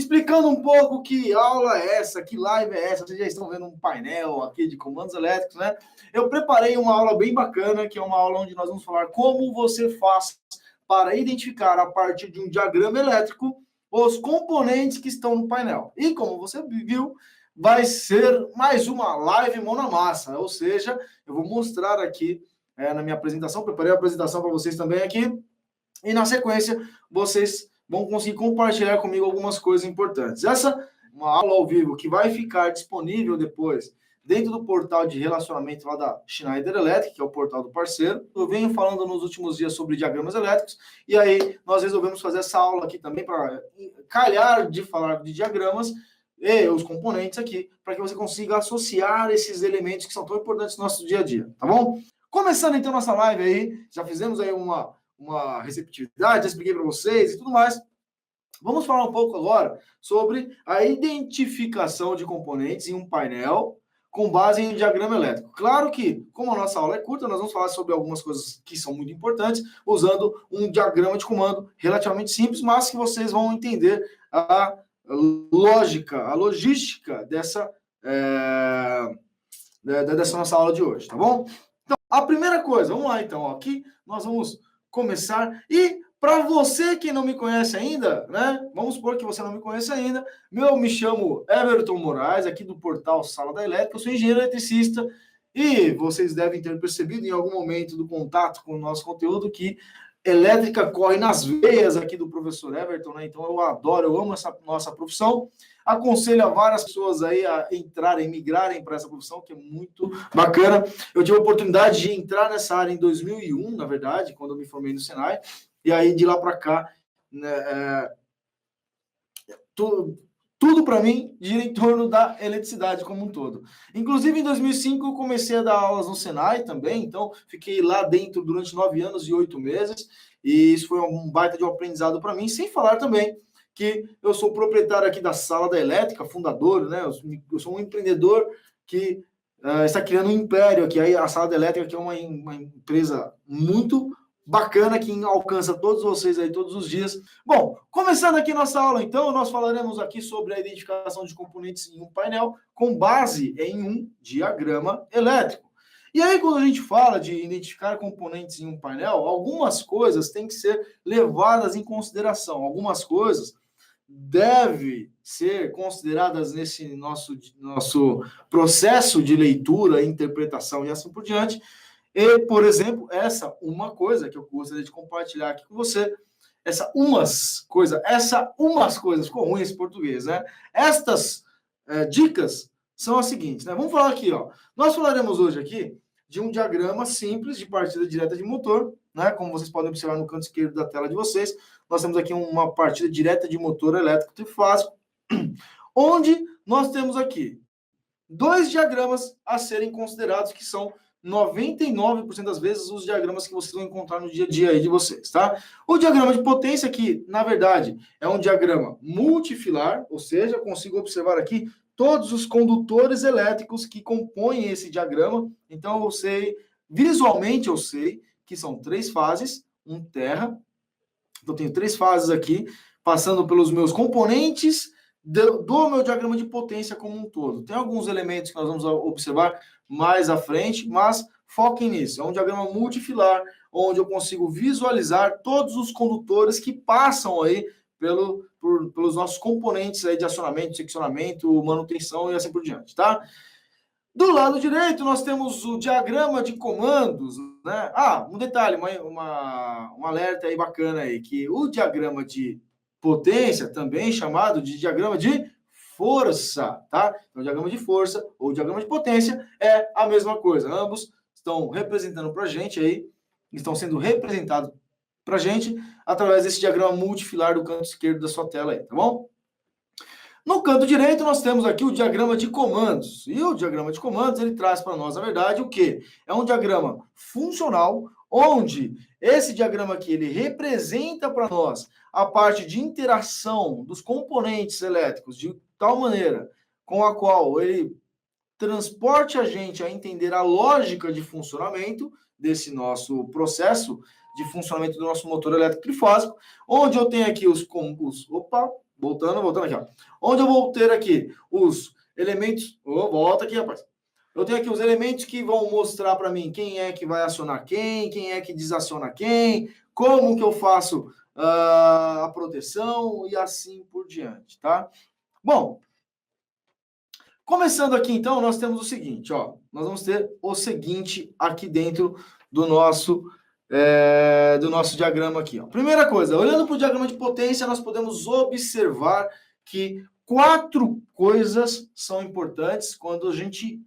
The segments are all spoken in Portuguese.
explicando um pouco que aula é essa, que live é essa. Vocês já estão vendo um painel aqui de comandos elétricos, né? Eu preparei uma aula bem bacana, que é uma aula onde nós vamos falar como você faz para identificar, a partir de um diagrama elétrico, os componentes que estão no painel. E como você viu, vai ser mais uma live mão na massa, ou seja, eu vou mostrar aqui na minha apresentação, preparei a apresentação para vocês também aqui, e na sequência vocês vão conseguir compartilhar comigo algumas coisas importantes. Essa é uma aula ao vivo que vai ficar disponível depois dentro do portal de relacionamento lá da Schneider Electric, que é o portal do parceiro. Eu venho falando nos últimos dias sobre diagramas elétricos, e aí nós resolvemos fazer essa aula aqui também para calhar de falar de diagramas e os componentes aqui, para que você consiga associar esses elementos que são tão importantes no nosso dia a dia, tá bom? Começando então nossa live aí, já fizemos aí uma receptividade, já expliquei para vocês e tudo mais. Vamos falar um pouco agora sobre a identificação de componentes em um painel com base em diagrama elétrico. Claro que, como a nossa aula é curta, nós vamos falar sobre algumas coisas que são muito importantes, usando um diagrama de comando relativamente simples, mas que vocês vão entender a lógica, a logística dessa nossa aula de hoje, tá bom? Então, a primeira coisa, vamos lá então, aqui nós vamos começar. E para você que não me conhece ainda, né? Vamos supor que você não me conhece ainda. Eu me chamo Everton Moraes, aqui do portal Sala da Elétrica. Eu sou engenheiro eletricista e vocês devem ter percebido em algum momento do contato com o nosso conteúdo que elétrica corre nas veias aqui do professor Everton, né? Então eu adoro, eu amo essa nossa profissão. Aconselho a várias pessoas aí a entrarem, migrarem para essa profissão, que é muito bacana. Eu tive a oportunidade de entrar nessa área em 2001, na verdade, quando eu me formei no Senai, e aí de lá para cá, né, tudo para mim gira em torno da eletricidade como um todo. Inclusive, em 2005, eu comecei a dar aulas no Senai também, então fiquei lá dentro durante 9 anos e 8 meses, e isso foi um baita de um aprendizado para mim, sem falar também que eu sou proprietário aqui da Sala da Elétrica, fundador, né? Eu sou um empreendedor que está criando um império aqui. Aí a Sala da Elétrica, que é uma empresa muito bacana, que alcança todos vocês aí todos os dias. Bom, começando aqui nossa aula, então, nós falaremos aqui sobre a identificação de componentes em um painel com base em um diagrama elétrico. E aí, quando a gente fala de identificar componentes em um painel, algumas coisas têm que ser levadas em consideração. Algumas coisas devem ser consideradas nesse nosso processo de leitura, interpretação e assim por diante. E, por exemplo, essa uma coisa que eu gostaria de compartilhar aqui com você, umas coisas, ficou ruim esse português, né? Estas dicas são as seguintes, né? Vamos falar aqui, ó. Nós falaremos hoje aqui de um diagrama simples de partida direta de motor, né? Como vocês podem observar no canto esquerdo da tela de vocês, nós temos aqui uma partida direta de motor elétrico trifásico, onde nós temos aqui 2 diagramas a serem considerados, que são 99% das vezes os diagramas que vocês vão encontrar no dia a dia aí de vocês, tá? O diagrama de potência, que na verdade é um diagrama multifilar, ou seja, eu consigo observar aqui todos os condutores elétricos que compõem esse diagrama. Então eu sei, visualmente eu sei que são 3 fases, um terra. Então eu tenho 3 fases aqui, passando pelos meus componentes do meu diagrama de potência como um todo. Tem alguns elementos que nós vamos observar mais à frente, mas foquem nisso. É um diagrama multifilar, onde eu consigo visualizar todos os condutores que passam aí pelos nossos componentes aí de acionamento, seccionamento, manutenção e assim por diante, tá? Do lado direito, nós temos o diagrama de comandos, né? Um detalhe, um alerta aí bacana aí, que o diagrama de potência, também chamado de diagrama de força, tá? Então, o diagrama de força ou diagrama de potência é a mesma coisa. Ambos estão representando para a gente aí, estão sendo representados para a gente através desse diagrama multifilar do canto esquerdo da sua tela aí, tá bom? No canto direito, nós temos aqui o diagrama de comandos. E o diagrama de comandos, ele traz para nós, na verdade, o quê? É um diagrama funcional, onde esse diagrama aqui, ele representa para nós a parte de interação dos componentes elétricos de tal maneira com a qual ele transporte a gente a entender a lógica de funcionamento desse nosso processo de funcionamento do nosso motor elétrico trifásico, onde eu tenho aqui voltando aqui, ó. Onde eu vou ter aqui os elementos... volta aqui, rapaz. Eu tenho aqui os elementos que vão mostrar para mim quem é que vai acionar quem é que desaciona quem, como que eu faço a proteção e assim por diante, tá? Bom, começando aqui, então, nós temos o seguinte, ó. Nós vamos ter o seguinte aqui dentro do nosso diagrama aqui, ó. Primeira coisa, olhando para o diagrama de potência, nós podemos observar que 4 coisas são importantes quando a gente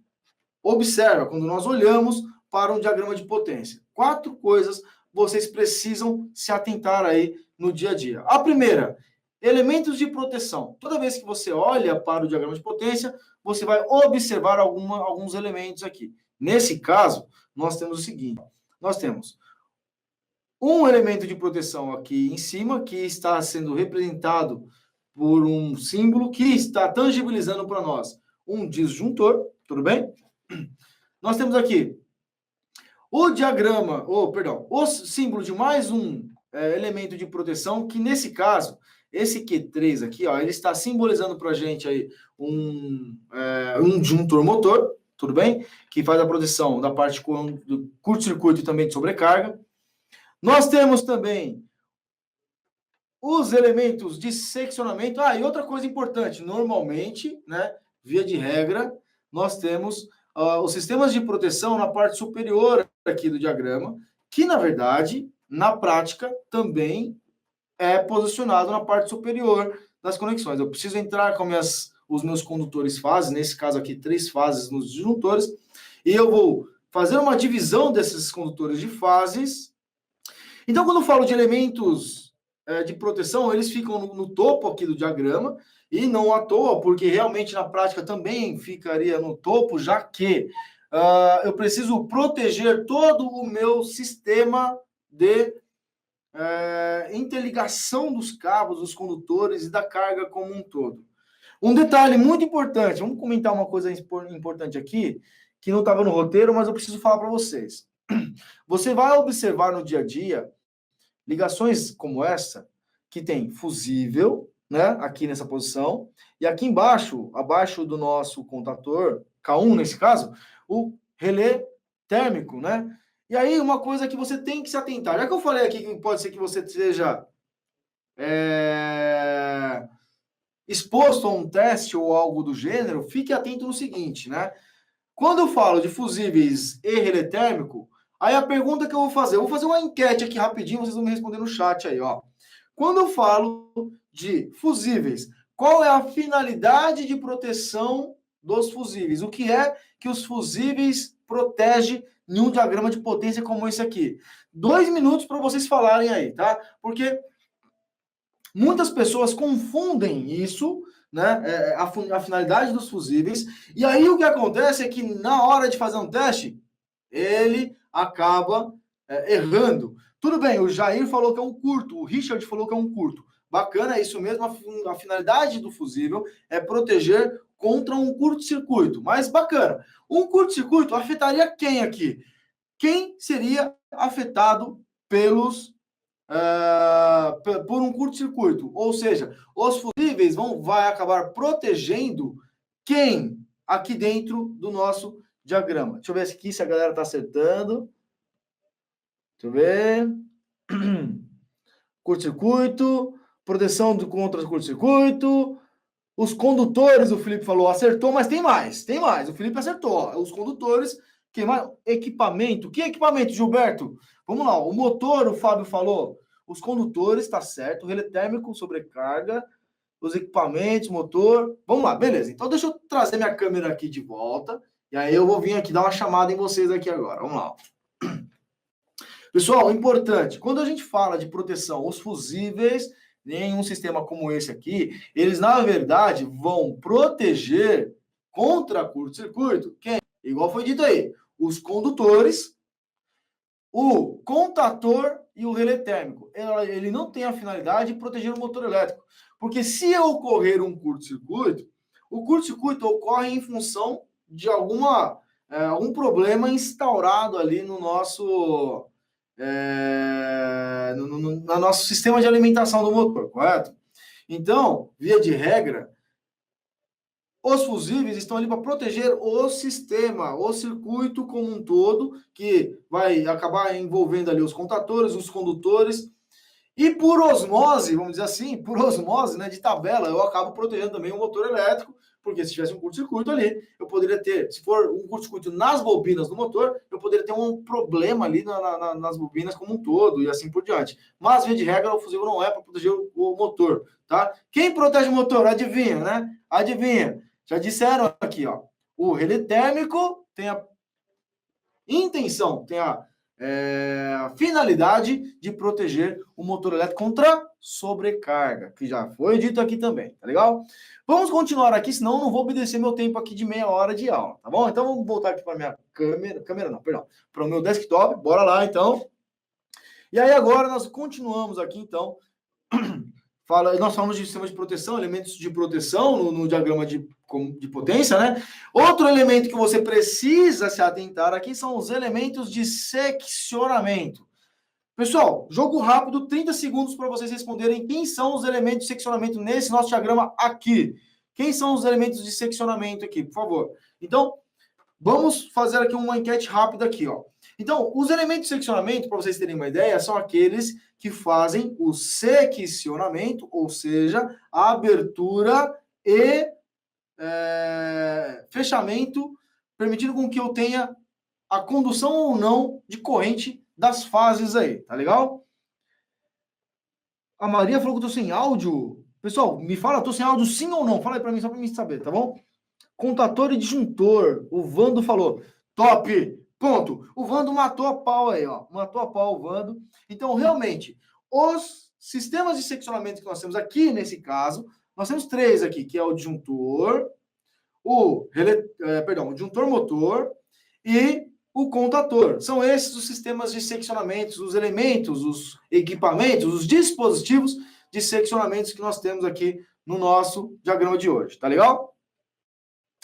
observa, quando nós olhamos para um diagrama de potência. 4 coisas vocês precisam se atentar aí no dia a dia. A primeira, elementos de proteção. Toda vez que você olha para o diagrama de potência, você vai observar alguns elementos aqui. Nesse caso, nós temos o seguinte, nós temos um elemento de proteção aqui em cima, que está sendo representado por um símbolo que está tangibilizando para nós um disjuntor, tudo bem? Nós temos aqui o diagrama, o símbolo de mais um elemento de proteção, que nesse caso, esse Q3 aqui, ó, ele está simbolizando para a gente aí um disjuntor motor, tudo bem? Que faz a proteção da parte do curto-circuito e também de sobrecarga. Nós temos também os elementos de seccionamento. E outra coisa importante, normalmente, né, via de regra, nós temos os sistemas de proteção na parte superior aqui do diagrama, que, na verdade, na prática, também é posicionado na parte superior das conexões. Eu preciso entrar com os meus condutores fases, nesse caso aqui, 3 fases nos disjuntores, e eu vou fazer uma divisão desses condutores de fases. Então, quando eu falo de elementos de proteção, eles ficam no topo aqui do diagrama, e não à toa, porque realmente na prática também ficaria no topo, já que eu preciso proteger todo o meu sistema de interligação dos cabos, dos condutores e da carga como um todo. Um detalhe muito importante, vamos comentar uma coisa importante aqui, que não estava no roteiro, mas eu preciso falar para vocês. Você vai observar no dia a dia ligações como essa, que tem fusível, né, aqui nessa posição, e aqui embaixo, abaixo do nosso contator, K1 nesse caso, o relé térmico, né? E aí, uma coisa que você tem que se atentar, já que eu falei aqui que pode ser que você seja exposto a um teste ou algo do gênero, fique atento no seguinte, né? Quando eu falo de fusíveis e relé térmico, aí a pergunta que eu vou fazer uma enquete aqui rapidinho, vocês vão me responder no chat aí, ó. Quando eu falo de fusíveis, qual é a finalidade de proteção dos fusíveis? O que é que os fusíveis protegem em um diagrama de potência como esse aqui? 2 minutos para vocês falarem aí, tá? Porque muitas pessoas confundem isso, né? A finalidade dos fusíveis. E aí o que acontece é que na hora de fazer um teste, ele acaba errando. Tudo bem, o Jair falou que é um curto, o Richard falou que é um curto. Bacana, é isso mesmo. A finalidade do fusível é proteger contra um curto-circuito. Mas bacana. Um curto-circuito afetaria quem aqui? Quem seria afetado por um curto-circuito? Ou seja, os fusíveis vai acabar protegendo quem aqui dentro do nosso diagrama. Deixa eu ver aqui se a galera está acertando. Deixa eu ver. Curto-circuito, proteção contra curto-circuito. Os condutores, o Felipe falou, acertou, mas tem mais. O Felipe acertou. Os condutores, que mais? Equipamento. Que equipamento, Gilberto? Vamos lá, o motor, o Fábio falou. Os condutores, tá certo. O relé térmico, sobrecarga. Os equipamentos, motor. Vamos lá, beleza. Então, deixa eu trazer minha câmera aqui de volta. E aí eu vou vir aqui dar uma chamada em vocês aqui agora. Vamos lá. Pessoal, importante, quando a gente fala de proteção, os fusíveis, em um sistema como esse aqui, eles, na verdade, vão proteger contra curto-circuito. Quem? Igual foi dito aí, os condutores, o contator e o relé térmico. Ele não tem a finalidade de proteger o motor elétrico. Porque se ocorrer um curto-circuito, o curto-circuito ocorre em função de algum problema instaurado ali no nosso no nosso sistema de alimentação do motor, correto? Então, via de regra, os fusíveis estão ali para proteger o sistema, o circuito como um todo, que vai acabar envolvendo ali os contatores, os condutores, e por osmose, vamos dizer assim, por osmose, né, de tabela, eu acabo protegendo também o motor elétrico, porque se tivesse um curto-circuito ali, eu poderia ter, se for um curto-circuito nas bobinas do motor, eu poderia ter um problema ali nas bobinas como um todo, e assim por diante. Mas, via de regra, o fusível não é para proteger o motor, tá? Quem protege o motor? Adivinha, né? Adivinha. Já disseram aqui, ó. O relé térmico tem a intenção, tem a finalidade de proteger o motor elétrico contra sobrecarga, que já foi dito aqui também, tá legal? Vamos continuar aqui, senão eu não vou obedecer meu tempo aqui de meia hora de aula, tá bom? Então vamos voltar aqui para minha câmera não, perdão, para o meu desktop, bora lá então. E aí agora nós continuamos aqui então. Nós falamos de sistema de proteção, elementos de proteção no diagrama de potência, né? Outro elemento que você precisa se atentar aqui são os elementos de seccionamento. Pessoal, jogo rápido, 30 segundos para vocês responderem quem são os elementos de seccionamento nesse nosso diagrama aqui. Quem são os elementos de seccionamento aqui, por favor? Então, vamos fazer aqui uma enquete rápida aqui, ó. Então, os elementos de seccionamento, para vocês terem uma ideia, são aqueles que fazem o seccionamento, ou seja, a abertura e fechamento, permitindo com que eu tenha a condução ou não de corrente das fases aí, tá legal? A Maria falou que eu tô sem áudio. Pessoal, me fala, tô sem áudio sim ou não? Fala aí para mim, só para mim saber, tá bom? Contator e disjuntor. O Vando falou. Top! Ponto. O Vando matou a pau aí, ó. Matou a pau o Vando. Então, realmente, os sistemas de seccionamento que nós temos aqui, nesse caso, nós temos três aqui, que é o disjuntor, o disjuntor motor e o contator. São esses os sistemas de seccionamentos, os elementos, os equipamentos, os dispositivos de seccionamentos que nós temos aqui no nosso diagrama de hoje. Tá legal?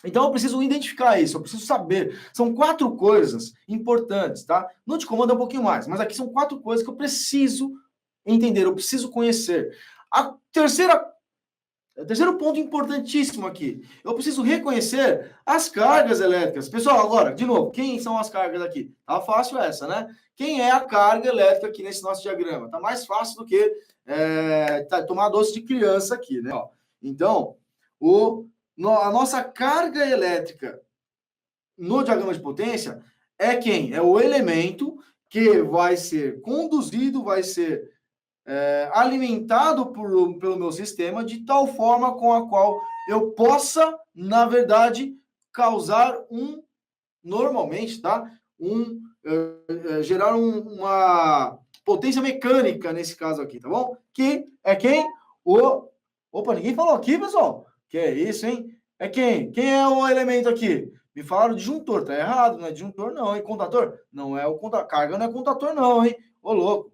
Então, eu preciso identificar isso, eu preciso saber. São 4 coisas importantes, tá? No de comando é um pouquinho mais, mas aqui são 4 coisas que eu preciso entender, eu preciso conhecer. O terceiro ponto importantíssimo aqui, eu preciso reconhecer as cargas elétricas. Pessoal, agora, de novo, quem são as cargas aqui? Tá fácil essa, né? Quem é a carga elétrica aqui nesse nosso diagrama? Tá mais fácil do que tomar doce de criança aqui, né? Então, a nossa carga elétrica no diagrama de potência é quem? É o elemento que vai ser conduzido, vai ser alimentado pelo meu sistema de tal forma com a qual eu possa, na verdade, causar normalmente, tá? Gerar uma potência mecânica nesse caso aqui, tá bom? Que é quem? Opa, ninguém falou aqui, pessoal. Que é isso, hein? É quem? Quem é o elemento aqui? Me falaram disjuntor, tá errado, não é disjuntor não, hein? Contator? Não é o contator, carga não é contator não, hein? Ô louco.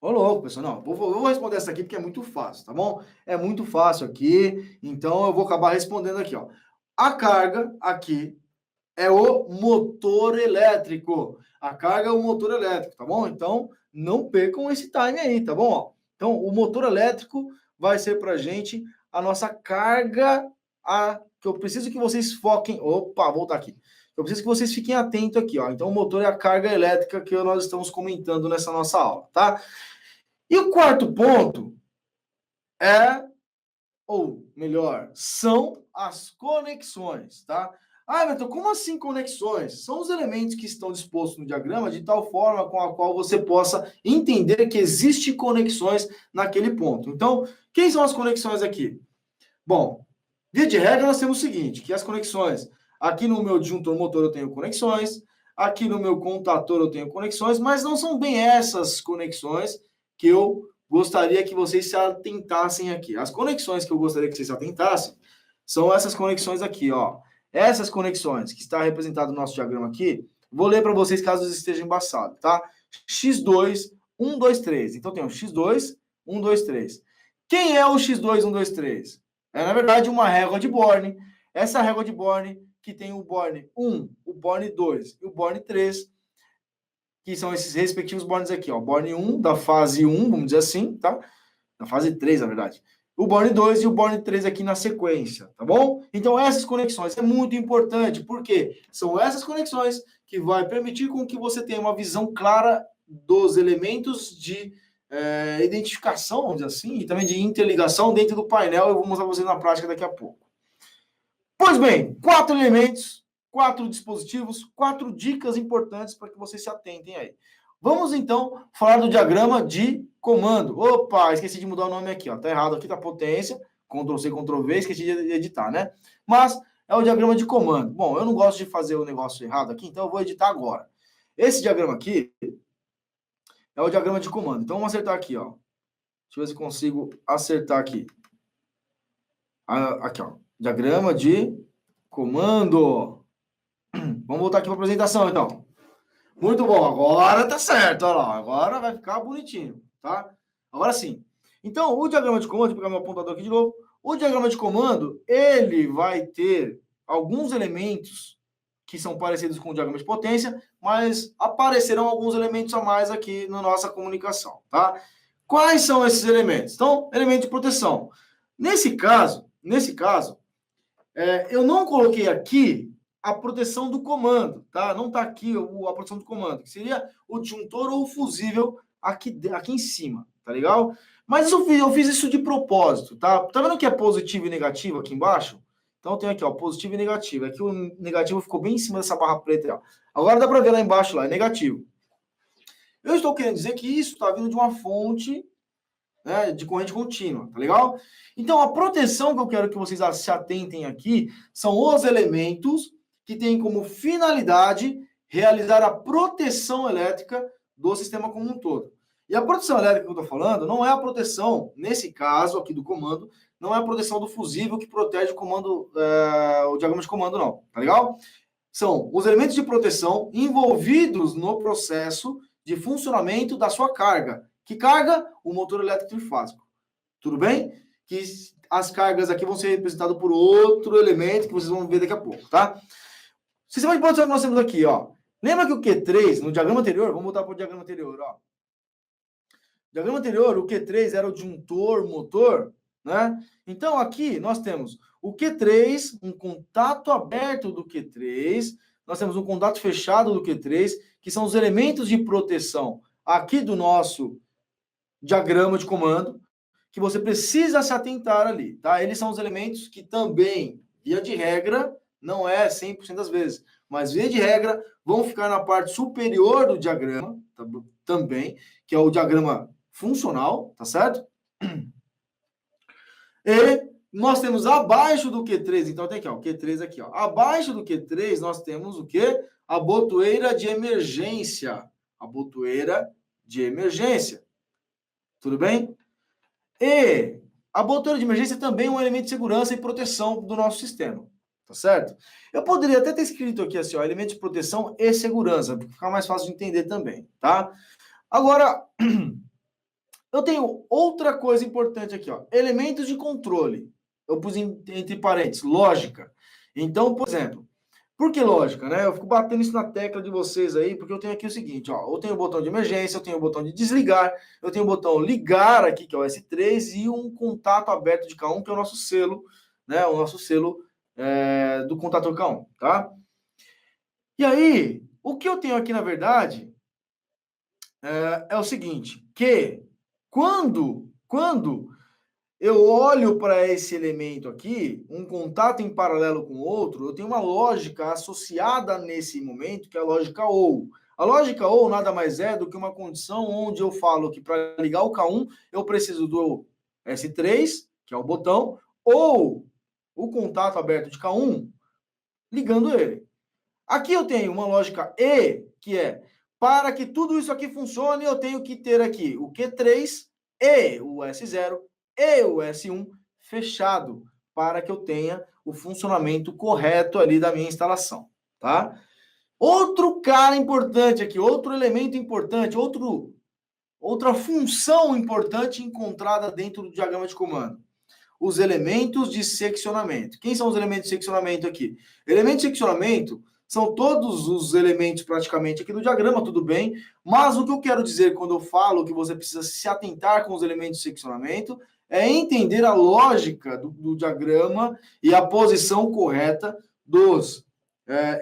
Ô louco, pessoal, não, eu vou responder essa aqui porque é muito fácil, tá bom? É muito fácil aqui, então eu vou acabar respondendo aqui, ó. A carga aqui é o motor elétrico. A carga é o motor elétrico, tá bom? Então, não percam esse time aí, tá bom? Então, o motor elétrico vai ser pra gente a nossa carga, que eu preciso que vocês foquem. Opa, voltar aqui. Eu preciso que vocês fiquem atentos aqui, ó. Então, o motor é a carga elétrica que nós estamos comentando nessa nossa aula, tá? E o quarto ponto ou melhor, são as conexões, tá? Ah, Beto, como assim conexões? São os elementos que estão dispostos no diagrama de tal forma com a qual você possa entender que existem conexões naquele ponto. Então, quem são as conexões aqui? Bom, via de regra, nós temos o seguinte, que as conexões, aqui no meu disjuntor motor eu tenho conexões, aqui no meu contator eu tenho conexões, mas não são bem essas conexões que eu gostaria que vocês se atentassem aqui. As conexões que eu gostaria que vocês se atentassem são essas conexões aqui, ó. Essas conexões que está representado no nosso diagrama aqui, vou ler para vocês caso esteja embaçado, tá? X2, 1, 2, 3. Então tem o X2, 1, 2, 3. Quem é o X2, 1, 2, 3? É, na verdade, uma régua de Born. Essa régua de Born que tem o Born 1, o Born 2 e o Born 3, que são esses respectivos Borns aqui, ó. Born 1, da fase 1, vamos dizer assim, tá? na fase 3, na verdade. O Born 2 e o Born 3 aqui na sequência, tá bom? Então, essas conexões é muito importante, porque são essas conexões que vai permitir com que você tenha uma visão clara dos elementos de identificação, vamos dizer assim, e também de interligação dentro do painel. Eu vou mostrar para vocês na prática daqui a pouco. Pois bem, 4 elementos, 4 dispositivos, 4 dicas importantes para que vocês se atentem aí. Vamos, então, falar do diagrama de comando. Opa, esqueci de mudar o nome aqui, ó. Tá errado aqui, tá potência. Ctrl+C, Ctrl+V, esqueci de editar, né? Mas é o diagrama de comando. Bom, eu não gosto de fazer o negócio errado aqui, então eu vou editar agora. Esse diagrama aqui é o diagrama de comando. Então, vamos acertar aqui, ó. Deixa eu ver se consigo acertar aqui. Aqui, ó. Diagrama de comando. Vamos voltar aqui para a apresentação, então. Muito bom, agora tá certo, olha lá, agora vai ficar bonitinho, tá? Agora sim. Então, o diagrama de comando, vou pegar meu apontador aqui de novo. O diagrama de comando, ele vai ter alguns elementos que são parecidos com o diagrama de potência, mas aparecerão alguns elementos a mais aqui na nossa comunicação, tá? Quais são esses elementos? Então, elemento de proteção. Nesse caso, eu não coloquei aqui a proteção do comando, tá? Não está aqui a proteção do comando, que seria o disjuntor ou o fusível aqui em cima, tá legal? Mas eu fiz isso de propósito, tá? Tá vendo que é positivo e negativo aqui embaixo? Então tem aqui, ó, positivo e negativo. Aqui o negativo ficou bem em cima dessa barra preta aí, ó. Agora dá para ver lá embaixo, lá, é negativo. Eu estou querendo dizer que isso está vindo de uma fonte, né, de corrente contínua, tá legal? Então a proteção que eu quero que vocês se atentem aqui são os elementos que tem como finalidade realizar a proteção elétrica do sistema como um todo. E a proteção elétrica que eu estou falando não é a proteção, nesse caso aqui do comando, não é a proteção do fusível que protege o comando, o diagrama de comando, não. Tá legal? São os elementos de proteção envolvidos no processo de funcionamento da sua carga. Que carga? O motor elétrico trifásico. Tudo bem? Que as cargas aqui vão ser representadas por outro elemento que vocês vão ver daqui a pouco, tá? O sistema de proteção que nós temos aqui, ó. Lembra que o Q3, no diagrama anterior, vamos voltar para o diagrama anterior, ó. No diagrama anterior, o Q3 era o disjuntor motor, né? Então, aqui nós temos o Q3, um contato aberto do Q3, nós temos um contato fechado do Q3, que são os elementos de proteção aqui do nosso diagrama de comando, que você precisa se atentar ali, tá? Eles são os elementos que também, via de regra, não é 100% das vezes, mas via de regra vão ficar na parte superior do diagrama, tá, também, que é o diagrama funcional, tá certo? E nós temos abaixo do Q3, então tem aqui, ó, o Q3 aqui, ó. Abaixo do Q3 nós temos o quê? A botoeira de emergência. A botoeira de emergência. Tudo bem? E a botoeira de emergência também é um elemento de segurança e proteção do nosso sistema. Tá certo? Eu poderia até ter escrito aqui assim, ó, elemento de proteção e segurança, para ficar mais fácil de entender também, tá? Agora, eu tenho outra coisa importante aqui, ó, elementos de controle. Eu pus entre parênteses, lógica. Então, por exemplo, por que lógica, né? Eu fico batendo isso na tecla de vocês aí, porque eu tenho aqui o seguinte, ó, eu tenho o botão de emergência, eu tenho o botão de desligar, eu tenho o botão ligar aqui, que é o S3, e um contato aberto de K1, que é o nosso selo, né? O nosso selo do contator K1, tá? E aí, o que eu tenho aqui, na verdade, é o seguinte, que quando eu olho para esse elemento aqui, um contato em paralelo com o outro, eu tenho uma lógica associada nesse momento, que é a lógica OU. A lógica OU nada mais é do que uma condição onde eu falo que para ligar o K1, eu preciso do S3, que é o botão, ou o contato aberto de K1, ligando ele. Aqui eu tenho uma lógica E, que é, para que tudo isso aqui funcione, eu tenho que ter aqui o Q3 e o S0 e o S1 fechado, para que eu tenha o funcionamento correto ali da minha instalação, tá? Outro cara importante aqui, outro elemento importante, outra função importante encontrada dentro do diagrama de comando. Os elementos de seccionamento. Quem são os elementos de seccionamento aqui? Elementos de seccionamento são todos os elementos praticamente aqui do diagrama, tudo bem, mas o que eu quero dizer quando eu falo que você precisa se atentar com os elementos de seccionamento é entender a lógica do diagrama e a posição correta dos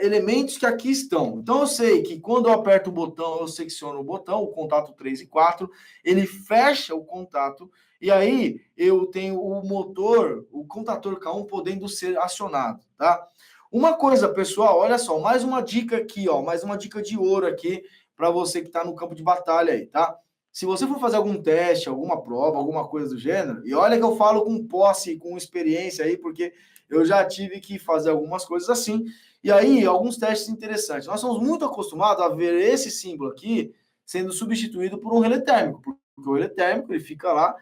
elementos que aqui estão. Então, eu sei que quando eu aperto o botão, eu secciono o botão, o contato 3 e 4, ele fecha o contato, e aí eu tenho o motor, o contator K1 podendo ser acionado, tá? Uma coisa, pessoal, olha só, mais uma dica aqui, ó, mais uma dica de ouro aqui para você que está no campo de batalha aí, tá? Se você for fazer algum teste, alguma prova, alguma coisa do gênero, e olha que eu falo com posse, com experiência aí, porque eu já tive que fazer algumas coisas assim, e aí alguns testes interessantes. Nós somos muito acostumados a ver esse símbolo aqui sendo substituído por um relé térmico, porque o relé térmico ele fica lá,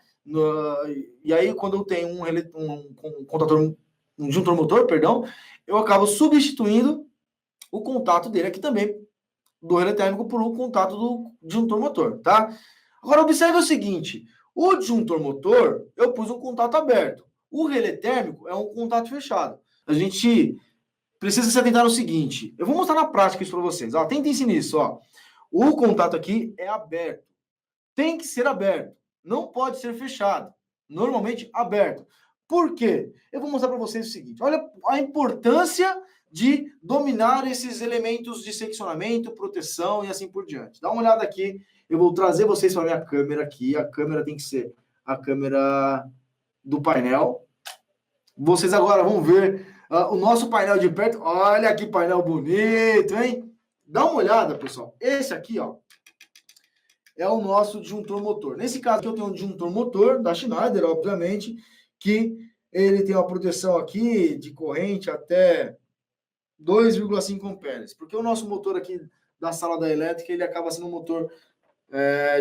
e aí quando eu tenho um contator, um juntor motor, perdão, eu acabo substituindo o contato dele aqui também, do relé térmico, por um contato do disjuntor motor, tá? Agora, observe o seguinte, o disjuntor motor, eu pus um contato aberto. O relé térmico é um contato fechado. A gente precisa se atentar no seguinte, eu vou mostrar na prática isso para vocês, ó, tentem-se nisso, ó. O contato aqui é aberto. Tem que ser aberto. Não pode ser fechado. Normalmente aberto. Por quê? Eu vou mostrar para vocês o seguinte. Olha a importância de dominar esses elementos de seccionamento, proteção e assim por diante. Dá uma olhada aqui. Eu vou trazer vocês para a minha câmera aqui. A câmera tem que ser a câmera do painel. Vocês agora vão ver o nosso painel de perto. Olha que painel bonito, hein? Dá uma olhada, pessoal. Esse aqui, ó, é o nosso disjuntor motor. Nesse caso aqui eu tenho um disjuntor motor da Schneider, obviamente, que ele tem uma proteção aqui de corrente até 2,5 amperes, porque o nosso motor aqui da sala da elétrica, ele acaba sendo um motor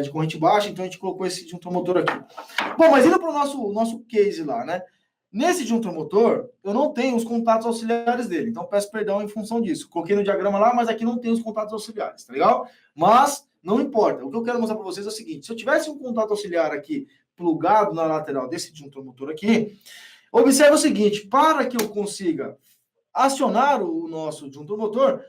de corrente baixa, então a gente colocou esse disjuntor motor aqui. Bom, mas indo para o nosso case lá, né? Nesse disjuntor motor, eu não tenho os contatos auxiliares dele, então peço perdão em função disso. Coloquei no diagrama lá, mas aqui não tem os contatos auxiliares, tá legal? Mas não importa. O que eu quero mostrar para vocês é o seguinte, se eu tivesse um contato auxiliar aqui plugado na lateral desse disjuntor motor aqui, observe o seguinte, para que eu consiga acionar o nosso disjuntor motor,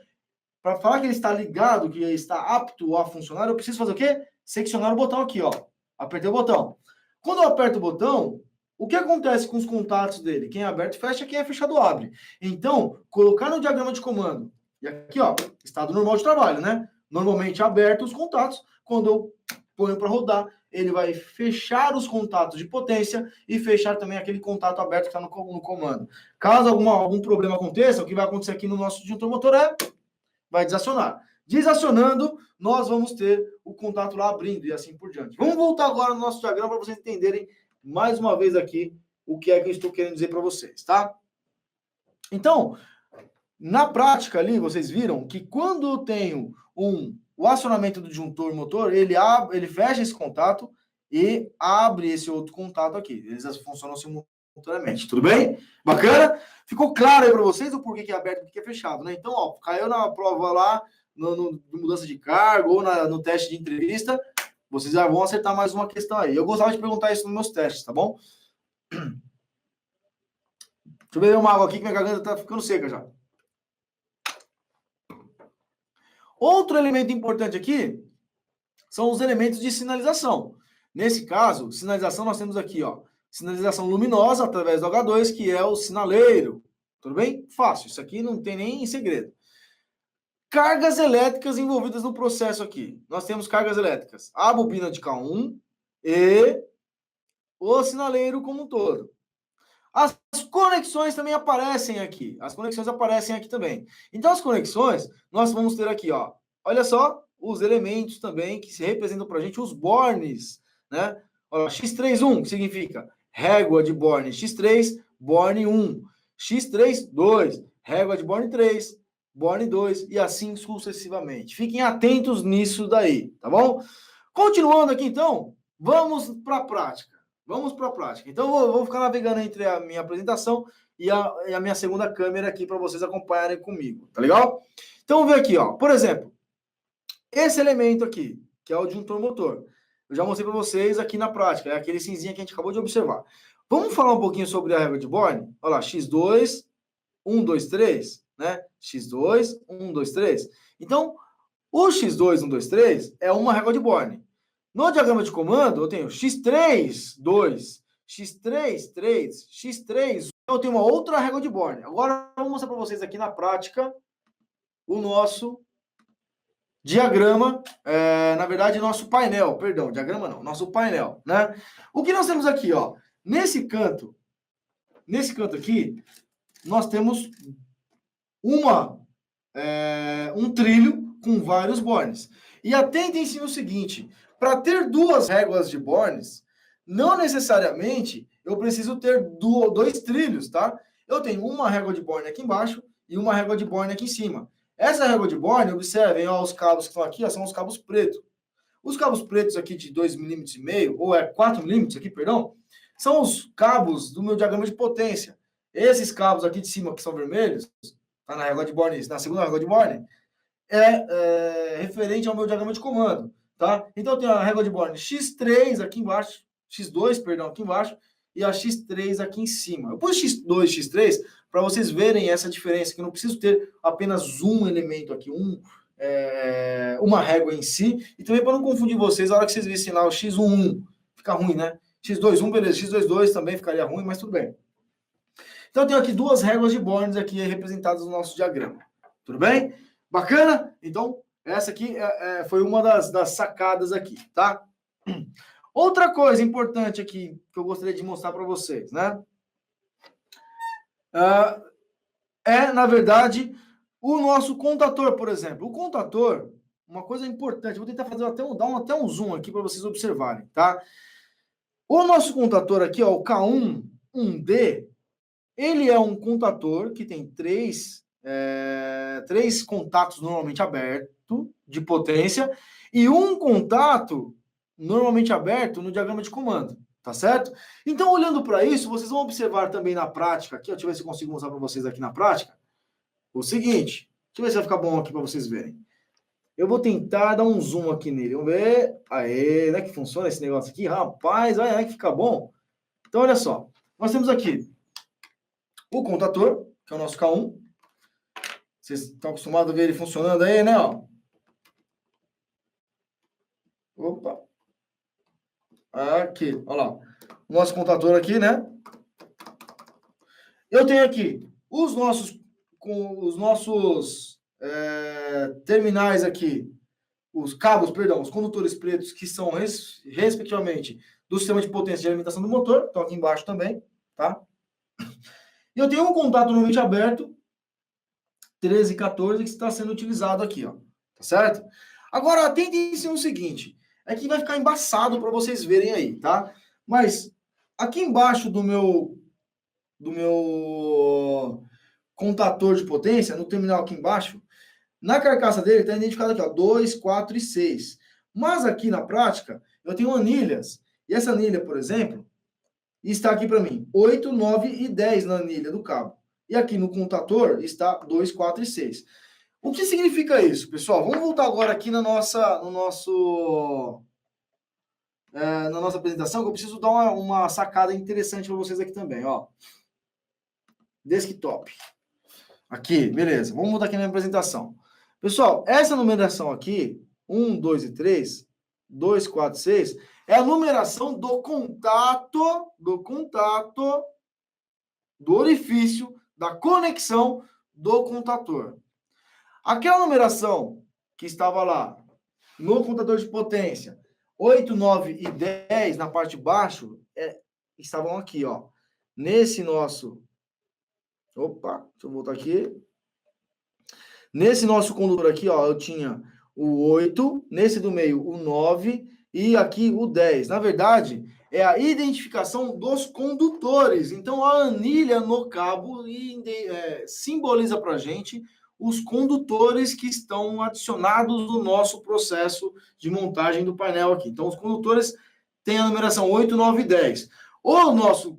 para falar que ele está ligado, que ele está apto a funcionar, eu preciso fazer o quê? Seccionar o botão aqui, ó. Apertei o botão. Quando eu aperto o botão, o que acontece com os contatos dele? Quem é aberto fecha, quem é fechado abre. Então, colocar no diagrama de comando, e aqui, ó, estado normal de trabalho, né? Normalmente aberto os contatos, quando eu ponho para rodar, ele vai fechar os contatos de potência e fechar também aquele contato aberto que está no comando. Caso algum problema aconteça, o que vai acontecer aqui no nosso disjuntor motor vai desacionar. Desacionando, nós vamos ter o contato lá abrindo e assim por diante. Vamos voltar agora no nosso diagrama para vocês entenderem mais uma vez aqui o que é que eu estou querendo dizer para vocês, tá? Então, na prática ali, vocês viram que quando eu tenho o acionamento do disjuntor motor, ele fecha esse contato e abre esse outro contato aqui. Eles funcionam simultaneamente, tudo bem? Bacana? Ficou claro aí para vocês o porquê que é aberto e porquê que é fechado, né? Então, ó, caiu na prova lá, no mudança de cargo ou no teste de entrevista, vocês já vão acertar mais uma questão aí. Eu gostava de perguntar isso nos meus testes, tá bom? Deixa eu beber uma água aqui que minha garganta tá ficando seca já. Outro elemento importante aqui são os elementos de sinalização. Nesse caso, sinalização nós temos aqui, ó, sinalização luminosa através do H2, que é o sinaleiro. Tudo bem? Fácil, isso aqui não tem nem segredo. Cargas elétricas envolvidas no processo aqui. Nós temos cargas elétricas, a bobina de K1 e o sinaleiro como um todo. As conexões também aparecem aqui. As conexões aparecem aqui também. Então, as conexões, nós vamos ter aqui, ó. Olha só, os elementos também que se representam para a gente, os bornes, né? Olha, X31, que significa régua de borne X3, borne 1. X3, 2. Régua de borne 3, borne 2 e assim sucessivamente. Fiquem atentos nisso daí, tá bom? Continuando aqui, então, vamos para a prática. Vamos para a prática. Então, eu vou ficar navegando entre a minha apresentação e a minha segunda câmera aqui para vocês acompanharem comigo, tá legal? Então, vamos ver aqui, ó. Por exemplo, esse elemento aqui, que é o disjuntor motor. Eu já mostrei para vocês aqui na prática, é aquele cinzinha que a gente acabou de observar. Vamos falar um pouquinho sobre a régua de Born? Olha lá, X2, 1, 2, 3, né? X2, 1, 2, 3. Então, o X2, 1, 2, 3 é uma régua de Born. No diagrama de comando, eu tenho X3, 2, X3, 3, X3, eu tenho uma outra régua de Born. Agora, eu vou mostrar para vocês aqui na prática o nosso diagrama, na verdade, nosso painel, perdão, diagrama não, nosso painel, né? O que nós temos aqui, ó, nesse canto aqui, nós temos um trilho com vários bornes. E atentem-se no seguinte, para ter duas réguas de bornes, não necessariamente eu preciso ter dois trilhos, tá? Eu tenho uma régua de borne aqui embaixo e uma régua de borne aqui em cima. Essa régua de borne, observem, ó, os cabos que estão aqui, ó, são os cabos pretos. Os cabos pretos aqui de 2,5 mm, ou 4 mm aqui, perdão, são os cabos do meu diagrama de potência. Esses cabos aqui de cima, que são vermelhos, tá na régua de borne, na segunda régua de borne, referente ao meu diagrama de comando, tá? Então, eu tenho a régua de borne X3 aqui embaixo, X2, perdão, aqui embaixo, e a X3 aqui em cima. Eu pus X2 e X3 para vocês verem essa diferença, que eu não preciso ter apenas um elemento aqui, uma régua em si, e também para não confundir vocês, na hora que vocês vissem lá o X11, fica ruim, né? X21, beleza, X22 também ficaria ruim, mas tudo bem. Então, eu tenho aqui duas réguas de bornes aqui representadas no nosso diagrama. Tudo bem? Bacana? Então, essa aqui foi uma das sacadas aqui, tá? Outra coisa importante aqui que eu gostaria de mostrar para vocês, né? Na verdade, o nosso contator, por exemplo. O contator, uma coisa importante, vou tentar fazer dar até um zoom aqui para vocês observarem, tá? O nosso contator aqui, ó, o K1, 1D, ele é um contator que tem três contatos normalmente abertos de potência e um contato normalmente aberto no diagrama de comando, tá certo? Então, olhando para isso, vocês vão observar também na prática, aqui, deixa eu ver se eu consigo mostrar para vocês aqui na prática, o seguinte, deixa eu ver se vai ficar bom aqui para vocês verem. Eu vou tentar dar um zoom aqui nele, vamos ver, aê, né, que funciona esse negócio aqui, rapaz, olha que fica bom. Então, olha só, nós temos aqui o contator, que é o nosso K1, vocês estão acostumados a ver ele funcionando aí, né, ó. Opa. Aqui, olha lá. O nosso contator aqui, né? Eu tenho aqui os nossos terminais aqui, os cabos, perdão, os condutores pretos, que são, respectivamente, do sistema de potência de alimentação do motor, estão aqui embaixo também, tá? E eu tenho um contato normalmente aberto, 13 e 14, que está sendo utilizado aqui, ó. Tá certo? Agora, atentem-se no seguinte, aqui vai ficar embaçado para vocês verem aí, tá? Mas aqui embaixo do meu contator de potência, no terminal aqui embaixo, na carcaça dele está identificado aqui, ó, 2, 4 e 6. Mas aqui na prática, eu tenho anilhas. E essa anilha, por exemplo, está aqui para mim, 8, 9 e 10 na anilha do cabo. E aqui no contator está 2, 4 e 6. O que significa isso, pessoal? Vamos voltar agora aqui na nossa apresentação, que eu preciso dar uma sacada interessante para vocês aqui também, ó. Desktop. Aqui, beleza. Vamos voltar aqui na minha apresentação. Pessoal, essa numeração aqui, 1, 2 e 3, 2, 4, 6, é a numeração do contato, do orifício, da conexão do contator. Aquela numeração que estava lá no contador de potência, 8, 9 e 10 na parte de baixo, estavam aqui, ó. Nesse nosso... Opa, deixa eu voltar aqui. Nesse nosso condutor aqui, ó, eu tinha o 8, nesse do meio o 9 e aqui o 10. Na verdade, é a identificação dos condutores. Então, a anilha no cabo simboliza para a gente os condutores que estão adicionados no nosso processo de montagem do painel aqui. Então, os condutores têm a numeração 8, 9 e 10. O nosso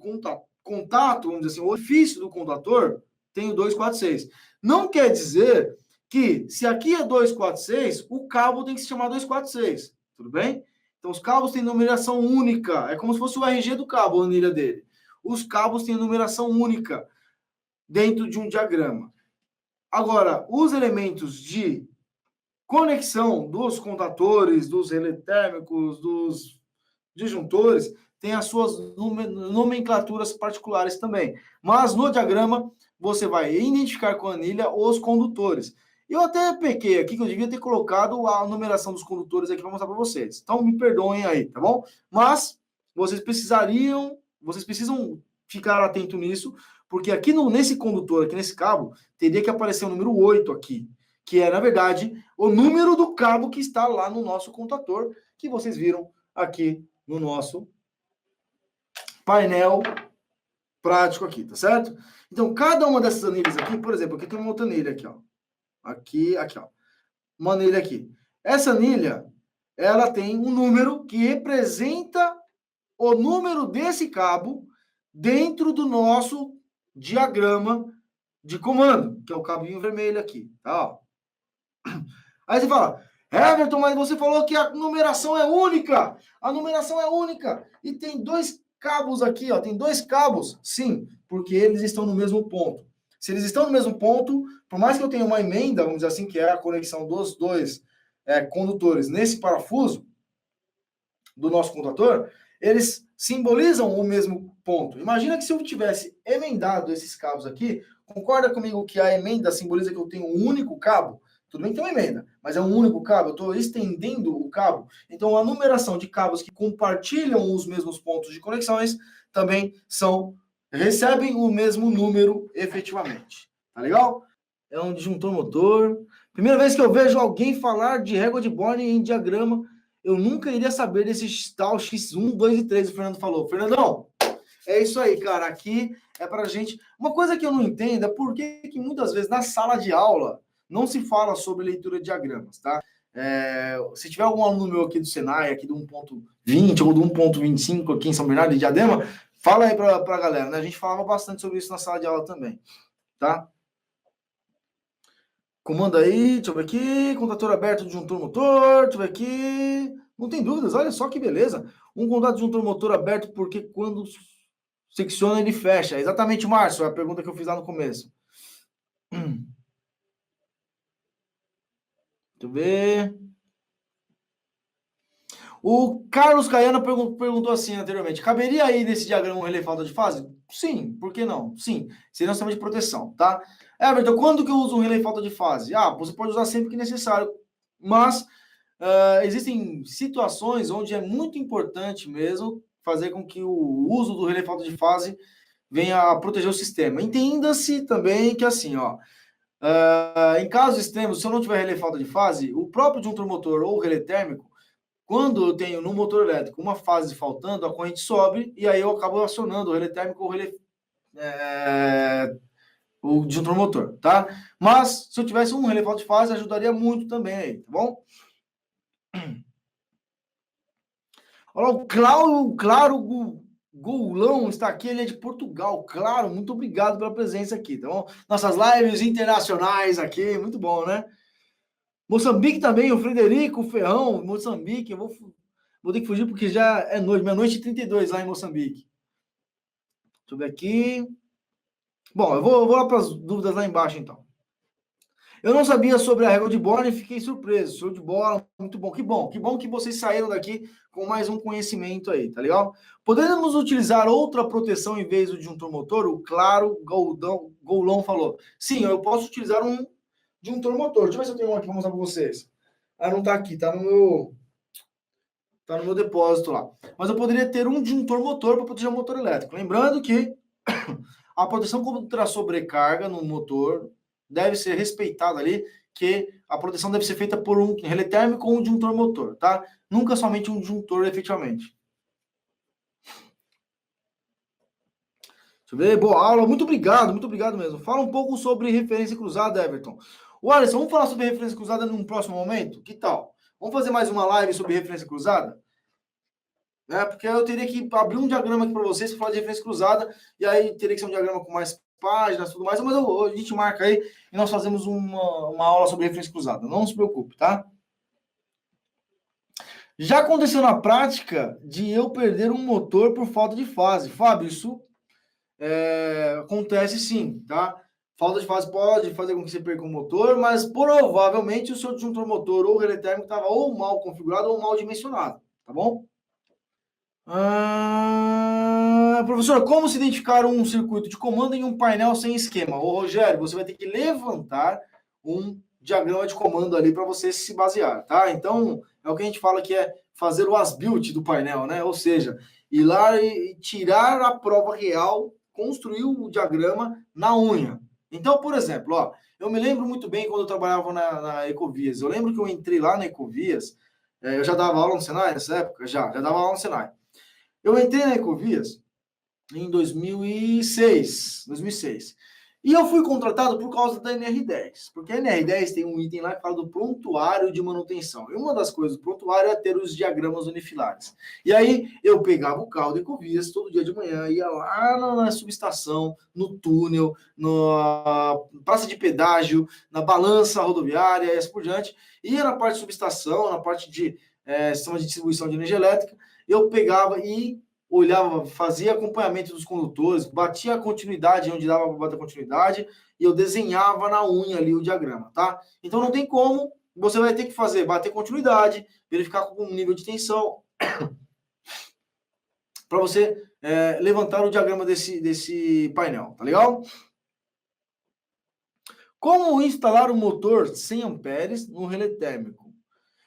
contato, vamos dizer assim, o orifício do contator tem o 2, 4, 6. Não quer dizer que, se aqui é 2, 4, 6, o cabo tem que se chamar 2, 4, 6. Tudo bem? Então, os cabos têm numeração única. É como se fosse o RG do cabo, a anilha dele. Os cabos têm numeração única dentro de um diagrama. Agora, os elementos de conexão dos contatores, dos relé térmicos, dos disjuntores, têm as suas nomenclaturas particulares também. Mas no diagrama, você vai identificar com a anilha os condutores. Eu até pequei aqui, que eu devia ter colocado a numeração dos condutores aqui para mostrar para vocês. Então, me perdoem aí, tá bom? Mas vocês precisam ficar atento nisso, porque aqui nesse condutor, aqui nesse cabo, teria que aparecer o número 8 aqui, que é, na verdade, o número do cabo que está lá no nosso contator, que vocês viram aqui no nosso painel prático aqui, tá certo? Então, cada uma dessas anilhas aqui, por exemplo, aqui tem uma outra anilha aqui, ó. Aqui, ó. Uma anilha aqui. Essa anilha, ela tem um número que representa o número desse cabo dentro do nosso diagrama de comando, que é o cabinho vermelho aqui, tá? Ó. Aí você fala, Everton, mas você falou que a numeração é única. A numeração é única. E tem dois cabos aqui, ó. Tem dois cabos. Sim, porque eles estão no mesmo ponto. Se eles estão no mesmo ponto, por mais que eu tenha uma emenda, vamos dizer assim, que é a conexão dos dois condutores nesse parafuso do nosso condutor, eles simbolizam o mesmo ponto. Imagina que se eu tivesse emendado esses cabos aqui, concorda comigo que a emenda simboliza que eu tenho um único cabo? Tudo bem que tem uma emenda, mas é um único cabo, eu estou estendendo o cabo. Então, a numeração de cabos que compartilham os mesmos pontos de conexões também recebem o mesmo número efetivamente. Tá legal? É um disjuntor motor. Primeira vez que eu vejo alguém falar de régua de Born em diagrama, eu nunca iria saber desse tal X1, 2 e 3, o Fernando falou. Fernandão, é isso aí, cara. Aqui é pra gente... Uma coisa que eu não entendo é por que muitas vezes na sala de aula não se fala sobre leitura de diagramas, tá? Se tiver algum aluno meu aqui do Senai, aqui do 1.20 ou do 1.25 aqui em São Bernardo de Diadema, fala aí pra galera, né? A gente falava bastante sobre isso na sala de aula também, tá? Comanda aí, deixa eu ver aqui, contator aberto, disjuntor motor, deixa eu ver aqui, não tem dúvidas, olha só que beleza. Um contato disjuntor motor aberto porque quando secciona ele fecha. Exatamente, Márcio, é a pergunta que eu fiz lá no começo. Deixa eu ver. O Carlos Caiano perguntou assim anteriormente: caberia aí nesse diagrama um relé falta de fase? Sim, por que não? Sim, seria um sistema de proteção, tá? Everton, quando que eu uso um relé falta de fase? Você pode usar sempre que necessário, mas existem situações onde é muito importante mesmo fazer com que o uso do relé falta de fase venha a proteger o sistema. Entenda-se também que assim, ó, em casos extremos, se eu não tiver relé falta de fase, o próprio disjuntor motor ou o relé térmico, quando eu tenho no motor elétrico uma fase faltando, a corrente sobe e aí eu acabo acionando o relé térmico ou o disjuntor motor, tá? Mas se eu tivesse um relé falta de fase, ajudaria muito também aí, tá bom? Olha, o Claro Goulão está aqui, ele é de Portugal. Claro, muito obrigado pela presença aqui, tá bom? Nossas lives internacionais aqui, muito bom, né? Moçambique também, o Frederico Ferrão, Moçambique, eu vou ter que fugir porque já é noite, meia-noite e 32 lá em Moçambique. Deixa eu ver aqui. Bom, eu vou lá para as dúvidas lá embaixo, então. Eu não sabia sobre a régua de Born e fiquei surpreso. Show de bola, muito bom. Que bom que vocês saíram daqui com mais um conhecimento aí, tá legal? Podemos utilizar outra proteção em vez do disjuntor motor? O Claro Goulão falou. Sim, eu posso utilizar um disjuntor motor. Deixa eu ver se eu tenho um aqui para mostrar para vocês. Não tá aqui, tá no meu depósito lá. Mas eu poderia ter um disjuntor motor para proteger o motor elétrico. Lembrando que a proteção contra a sobrecarga no motor deve ser respeitada ali, que a proteção deve ser feita por um relé térmico ou um disjuntor motor, tá? Nunca somente um disjuntor, efetivamente. Deixa eu ver, boa aula, muito obrigado mesmo. Fala um pouco sobre referência cruzada, Everton. Alisson, vamos falar sobre referência cruzada num próximo momento? Que tal? Vamos fazer mais uma live sobre referência cruzada? Porque eu teria que abrir um diagrama aqui para vocês para falar de referência cruzada, e aí teria que ser um diagrama com mais páginas e tudo mais, mas a gente marca aí e nós fazemos uma aula sobre referência cruzada. Não se preocupe, tá? Já aconteceu na prática de eu perder um motor por falta de fase. Fábio, isso acontece sim, tá? Falta de fase pode fazer com que você perca o motor, mas provavelmente o seu disjuntor motor ou relé térmico estava ou mal configurado ou mal dimensionado, tá bom? Professor, como se identificar um circuito de comando em um painel sem esquema? Ô, Rogério, você vai ter que levantar um diagrama de comando ali para você se basear, tá? Então, é o que a gente fala que é fazer o as-built do painel, né? Ou seja, ir lá e tirar a prova real, construir o diagrama na unha. Então, por exemplo, ó, eu me lembro muito bem quando eu trabalhava na Ecovias. Eu lembro que eu entrei lá na Ecovias, eu já dava aula no Senai nessa época? Já dava aula no Senai. Eu entrei na Ecovias em 2006. E eu fui contratado por causa da NR10, porque a NR10 tem um item lá que fala do prontuário de manutenção. E uma das coisas do prontuário é ter os diagramas unifilares. E aí eu pegava o carro da Ecovias todo dia de manhã, ia lá na subestação, no túnel, na praça de pedágio, na balança rodoviária e assim por diante. Ia na parte de subestação, na parte de sistema de distribuição de energia elétrica, eu pegava e olhava, fazia acompanhamento dos condutores, batia a continuidade onde dava para bater a continuidade, e eu desenhava na unha ali o diagrama, tá? Então não tem como, você vai ter que fazer, bater continuidade, verificar com o nível de tensão, para você levantar o diagrama desse painel, tá legal? Como instalar o motor 100 amperes no relé térmico?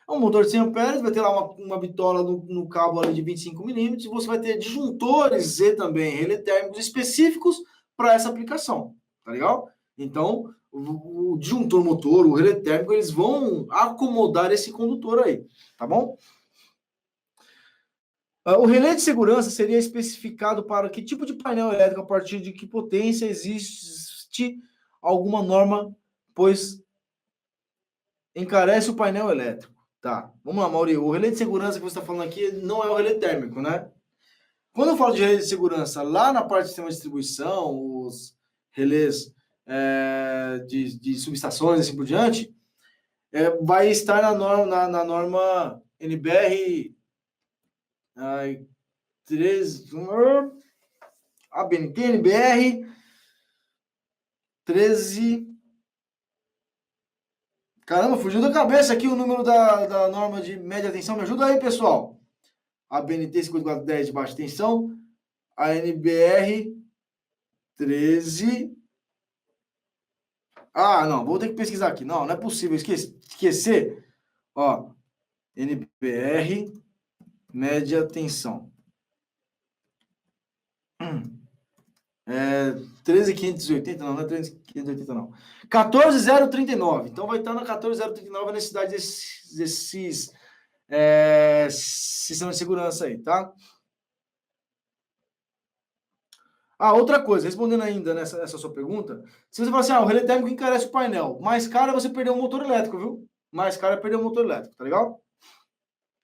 Um motor de 100 amperes, vai ter lá uma bitola no cabo ali de 25 milímetros, e você vai ter disjuntores e também relé térmicos específicos para essa aplicação, tá legal? Então, o disjuntor motor, o relé térmico, eles vão acomodar esse condutor aí, tá bom? O relé de segurança seria especificado para que tipo de painel elétrico, a partir de que potência existe alguma norma, pois encarece o painel elétrico. Tá, vamos lá, Mauri. O relé de segurança que você está falando aqui não é o relé térmico, né? Quando eu falo de relé de segurança, lá na parte de sistema de distribuição, os relés de subestações e assim por diante, vai estar na norma NBR 13, ABNT NBR 13. Caramba, fugiu da cabeça aqui o número da norma de média tensão. Me ajuda aí, pessoal. A BNT 5410 de baixa tensão, a NBR 13. Ah, não, vou ter que pesquisar aqui. Não é possível esquecer. Ó, NBR média tensão. 13.580, não é 13.580, não. 14.039. Então vai estar na 14.039 a necessidade desses sistemas de segurança aí, tá? Outra coisa, respondendo ainda nessa sua pergunta, se você falar assim, o relé térmico encarece o painel, mais caro é você perder o motor elétrico, viu? Mais caro é perder o motor elétrico, tá legal?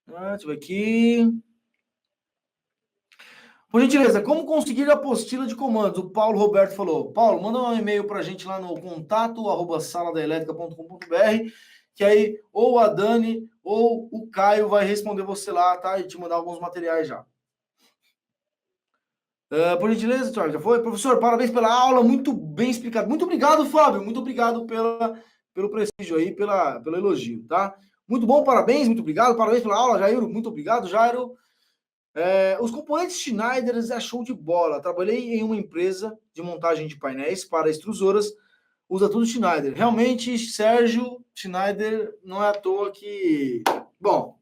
Deixa eu ver aqui. Por gentileza, como conseguir a apostila de comandos? O Paulo Roberto falou. Paulo, manda um e-mail pra gente lá no contato@saladaelétrica.com.br, que aí ou a Dani ou o Caio vai responder você lá, tá? E te mandar alguns materiais já. Por gentileza, Thiago, já foi? Professor, parabéns pela aula, muito bem explicado. Muito obrigado, Fábio, muito obrigado pelo prestígio aí, pelo elogio, tá? Muito bom, parabéns, muito obrigado, parabéns pela aula, Jairo, muito obrigado, Jairo. Os componentes Schneider é show de bola. Trabalhei em uma empresa de montagem de painéis para extrusoras, usa tudo Schneider. Realmente, Sérgio, Schneider não é à toa que... Bom,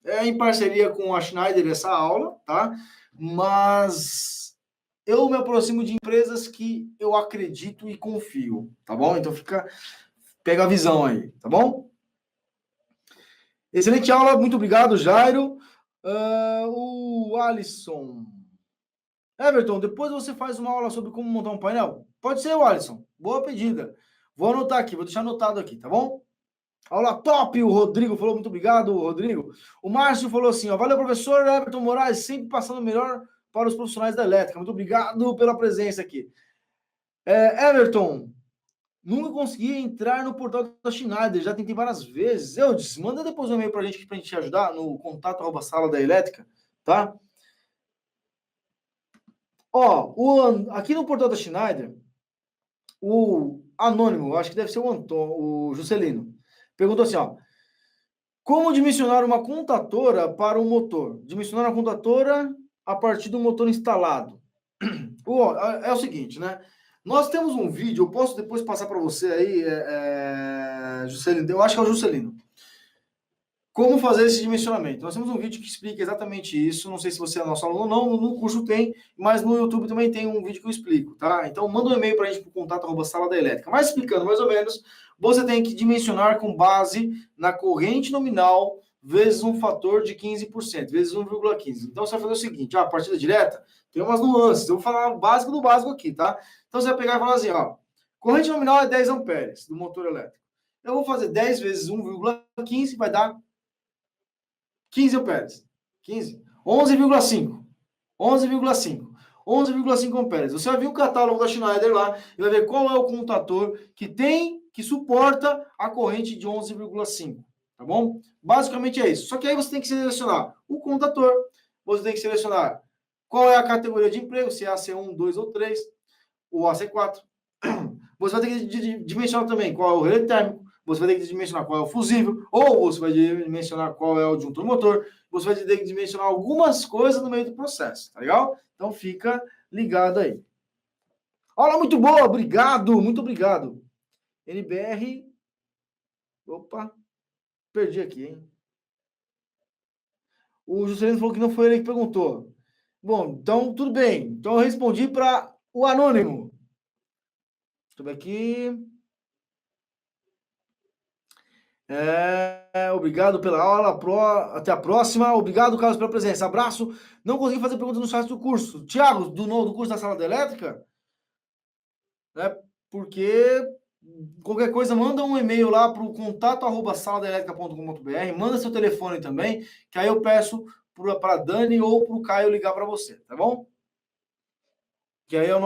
é em parceria com a Schneider essa aula, tá? Mas eu me aproximo de empresas que eu acredito e confio, tá bom? Então pega a visão aí, tá bom? Excelente aula, muito obrigado, Jairo. O Alisson. Everton, depois você faz uma aula sobre como montar um painel? Pode ser, Alisson. Boa pedida. Vou anotar aqui, vou deixar anotado aqui, tá bom? Aula top, o Rodrigo falou, muito obrigado, Rodrigo. O Márcio falou assim, ó, valeu, professor Everton Moraes, sempre passando melhor para os profissionais da elétrica. Muito obrigado pela presença aqui. Everton, nunca consegui entrar no portal da Schneider, já tentei várias vezes. Eu disse, manda depois um e-mail pra gente te ajudar no contato@saladaelétrica, tá? Ó, aqui no portal da Schneider, O anônimo, acho que deve ser o Juscelino, perguntou assim, ó. Como dimensionar uma contatora para o motor? Dimensionar uma contatora a partir do motor instalado. É o seguinte, né? Nós temos um vídeo, eu posso depois passar para você aí, Juscelino, eu acho que é o Juscelino. Como fazer esse dimensionamento? Nós temos um vídeo que explica exatamente isso. Não sei se você é nosso aluno ou não, no curso tem, mas no YouTube também tem um vídeo que eu explico, tá? Então manda um e-mail para a gente para o contato@sala da elétrica. Mas explicando mais ou menos, você tem que dimensionar com base na corrente nominal vezes um fator de 15%, vezes 1,15. Então você vai fazer o seguinte, a partida direta tem umas nuances. Eu vou falar o básico do básico aqui, tá? Então você vai pegar e falar assim, ó, corrente nominal é 10 amperes do motor elétrico. Eu vou fazer 10 vezes 1,15, vai dar 15 amperes. 15. 11,5. 11,5. 11,5 amperes. Você vai ver o catálogo da Schneider lá e vai ver qual é o contator que suporta a corrente de 11,5. Tá bom? Basicamente é isso. Só que aí você tem que selecionar o contator, você tem que selecionar qual é a categoria de emprego, se é AC1, 2 ou 3, ou AC4. Você vai ter que dimensionar também qual é o relé térmico, você vai ter que dimensionar qual é o fusível, ou você vai dimensionar qual é o disjuntor motor, você vai ter que dimensionar algumas coisas no meio do processo, tá legal? Então fica ligado aí. Aula muito boa, obrigado, muito obrigado. NBR, opa, perdi aqui, hein? O Juscelino falou que não foi ele que perguntou. Bom, então tudo bem. Então eu respondi para o anônimo. Deixa eu ver aqui. Obrigado pela aula. Até a próxima. Obrigado, Carlos, pela presença. Abraço. Não consegui fazer pergunta no chat do curso. Tiago, do curso da sala da elétrica? Né? Porque qualquer coisa, manda um e-mail lá para o contato@saladaelétrica.com.br. Manda seu telefone também, que aí eu peço para a Dani ou para o Caio ligar para você, tá bom? Que aí a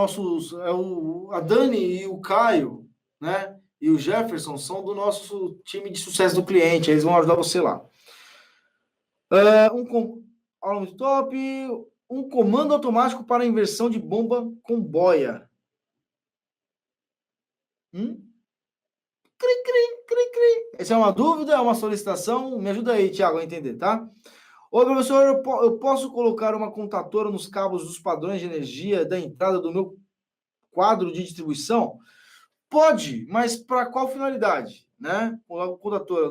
Dani e o Caio, né? E o Jefferson são do nosso time de sucesso do cliente. Eles vão ajudar você lá. Aula muito top. Um comando automático para inversão de bomba com boia. Cri, cri, cri, cri. Essa é uma dúvida, é uma solicitação? Me ajuda aí, Thiago, a entender, tá? Ô, professor, eu posso colocar uma contatora nos cabos dos padrões de energia da entrada do meu quadro de distribuição? Pode, mas para qual finalidade? Né? Coloca a contatora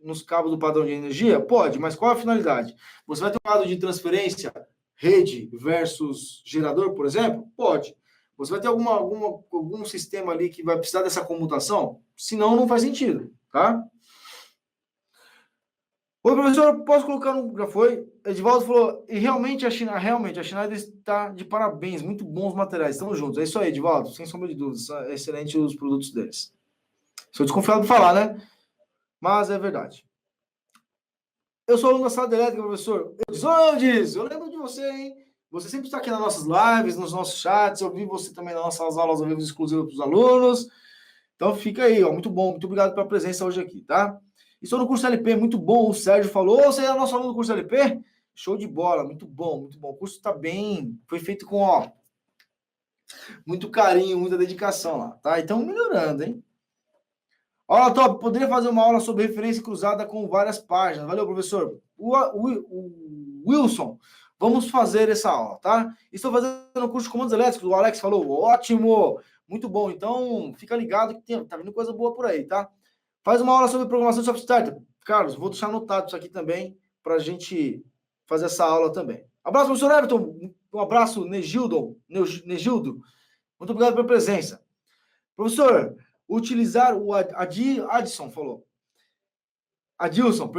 nos cabos do padrão de energia? Pode, mas qual a finalidade? Você vai ter um quadro de transferência, rede versus gerador, por exemplo? Pode. Você vai ter algum sistema ali que vai precisar dessa comutação? Senão, não faz sentido, tá? Oi, professor, posso colocar no... Já foi? Edivaldo falou, e realmente a Schneider está de parabéns, muito bons materiais, estamos juntos. É isso aí, Edivaldo, sem sombra de dúvidas, é excelente os produtos deles. Sou desconfiado de falar, né? Mas é verdade. Eu sou aluno da sala de elétrica, professor. Eu lembro de você, hein? Você sempre está aqui nas nossas lives, nos nossos chats, eu vi você também nas nossas aulas ao vivo exclusivas para os alunos. Então fica aí, ó, muito bom, muito obrigado pela presença hoje aqui, tá? Estou no curso LP, muito bom. O Sérgio falou, você é nosso aluno do curso LP? Show de bola, muito bom, muito bom. O curso está bem, foi feito com, ó, muito carinho, muita dedicação lá, tá? Então melhorando, hein? Aula top, poderia fazer uma aula sobre referência cruzada com várias páginas. Valeu, professor. O Wilson, vamos fazer essa aula, tá? Estou fazendo o curso de comandos elétricos, o Alex falou, ótimo, muito bom. Então, fica ligado que tá vindo coisa boa por aí, tá? Faz uma aula sobre programação de software starter. Carlos, vou deixar anotado isso aqui também, para a gente fazer essa aula também. Abraço, professor Everton. Um abraço, Negildo. Muito obrigado pela presença. Professor, utilizar o Adilson falou. Adilson,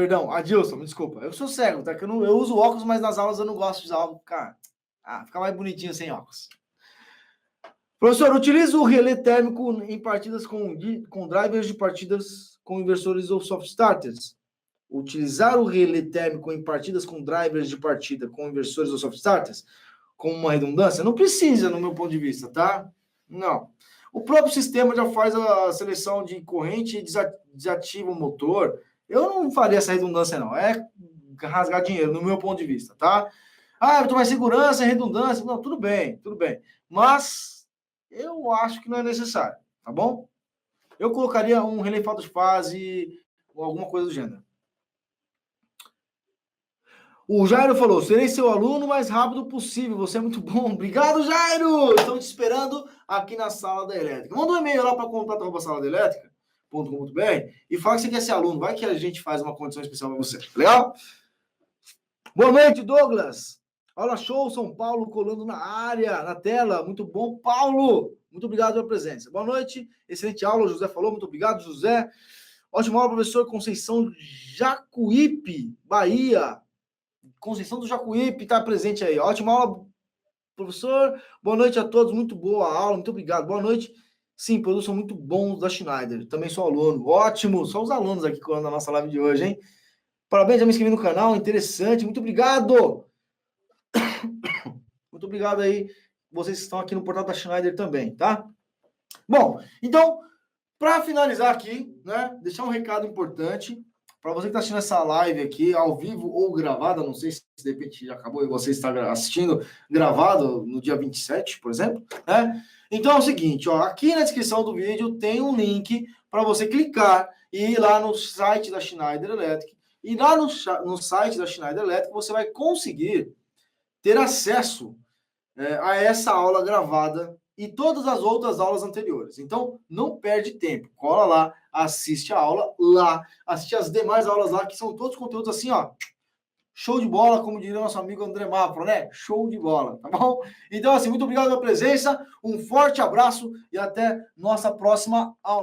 me desculpa. Eu sou cego, tá? Que eu uso óculos, mas nas aulas eu não gosto de usar óculos, cara. Fica mais bonitinho sem óculos. Professor, utiliza o relé térmico em partidas com drivers de partidas com inversores ou soft starters. Utilizar o relé térmico em partidas com drivers de partida com inversores ou soft starters como uma redundância? Não precisa, no meu ponto de vista, tá? Não. O próprio sistema já faz a seleção de corrente e desativa o motor. Eu não faria essa redundância, não. É rasgar dinheiro, no meu ponto de vista, tá? Eu tô mais segurança, redundância. Não, tudo bem, tudo bem. Mas eu acho que não é necessário. tá bom? Eu colocaria um relé falta de fase ou alguma coisa do gênero. O Jairo falou, serei seu aluno o mais rápido possível, você é muito bom. Obrigado, Jairo! Estamos te esperando aqui na Sala da Elétrica. Manda um e-mail lá para contato@saladaelétrica.com.br e fala que você quer ser aluno. Vai que a gente faz uma condição especial para você. Legal? Boa noite, Douglas. Aula show, São Paulo colando na área, na tela. Muito bom, Paulo. Muito obrigado pela presença. Boa noite, excelente aula, o José falou. Muito obrigado, José. Ótima aula, professor Conceição Jacuípe, Bahia. Conceição do Jacuípe está presente aí. Ótima aula, professor. Boa noite a todos. Muito boa a aula. Muito obrigado. Boa noite. Sim, produtos são muito bons da Schneider. Também sou aluno. Ótimo. Só os alunos aqui colando na nossa live de hoje, hein? Parabéns, já me inscrevi no canal. Interessante. Muito obrigado. Muito obrigado aí. Vocês que estão aqui no portal da Schneider também, tá? Bom, então, para finalizar aqui, né? Deixar um recado importante. Para você que está assistindo essa live aqui, ao vivo ou gravada, não sei se de repente já acabou e você está assistindo gravado no dia 27, por exemplo, né? Então é o seguinte, ó, aqui na descrição do vídeo tem um link para você clicar e ir lá no site da Schneider Electric. E lá no site da Schneider Electric você vai conseguir ter acesso a essa aula gravada e todas as outras aulas anteriores. Então, não perde tempo. Cola lá, assiste a aula lá, assiste as demais aulas lá, que são todos conteúdos assim, ó, show de bola, como diria nosso amigo André Mafra, né? Show de bola, tá bom? Então, assim, muito obrigado pela presença, um forte abraço e até nossa próxima aula.